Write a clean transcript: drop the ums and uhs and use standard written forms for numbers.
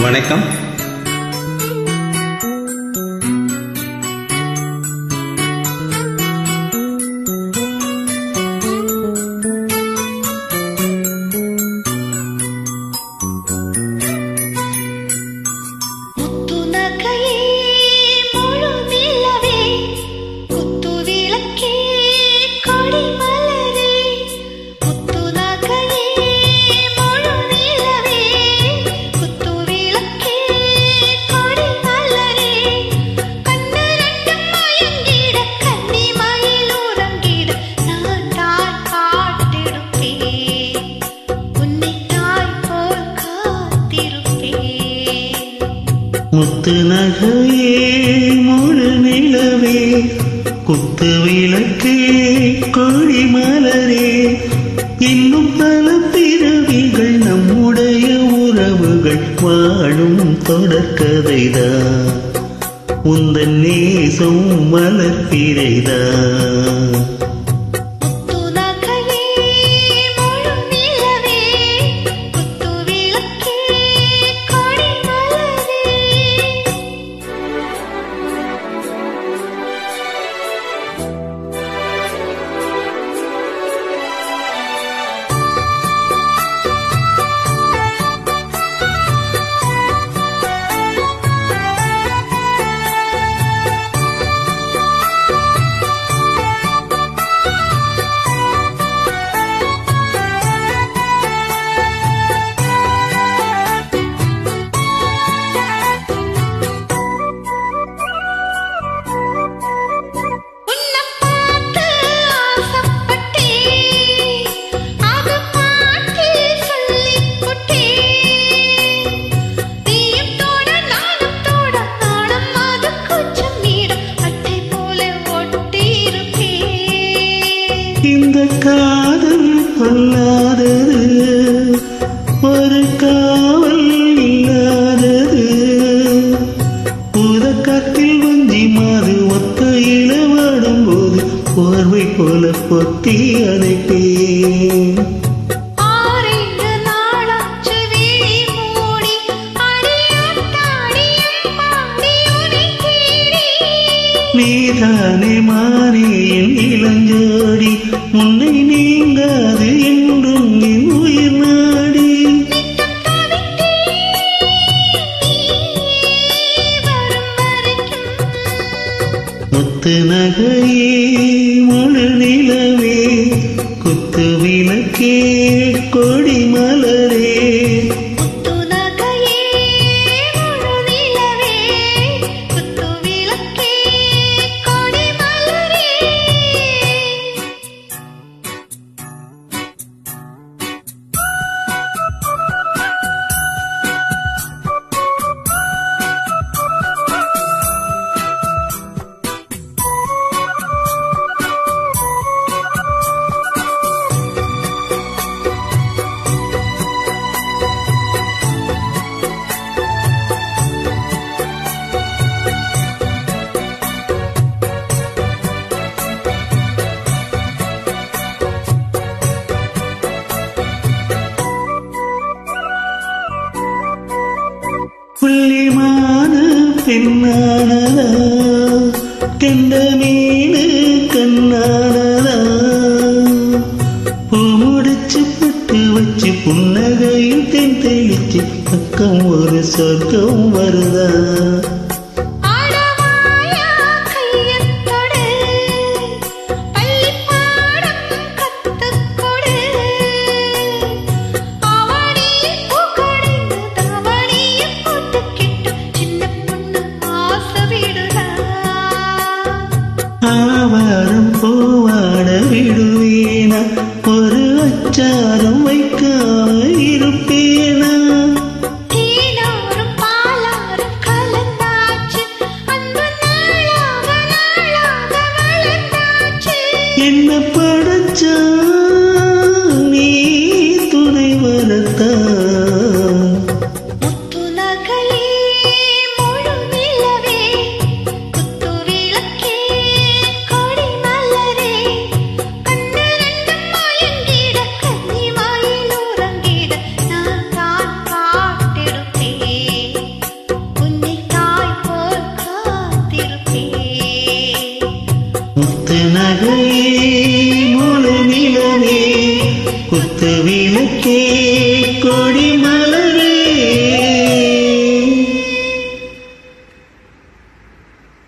வணக்கம். முத்து நகையே முழு நிலவே குத்து விளக்கே கொடி மலரே இன்னும் பல பிறவிகள் நம்முடைய உறவுகள் வாழும் தொடர்கதைதான் உந்தன் நேசம் மலர்பிறைதான். இந்த காதல் பொல்லாதது ஒரு காவல் இல்லாதது உதக்கத்தில் வஞ்சி மாது ஒத்த இளவாடும் போது போர்வை போல பொத்தி அணைப்பேன். நீதானே மாறி என் இளஞ்சோடி உன்னை நீங்காது என்றும் என் உயிர் நாடி. முத்து நகையே முழு நிலவே குத்து விளக்கே கொடி மலரே புள்ளிமான பெண்ணானதா கெண்ட மீனு கண்ணானதா பூ முடிச்சு பட்டு வச்சு புன்னகையில் தென் தெளிச்சு பக்கம் ஒரு சொர்க்கம் வருதா. ஆவாரம் பூவாட விடுவேனா ஒரு அச்சாரம் வைக்காம இருப்பேனா. கேள்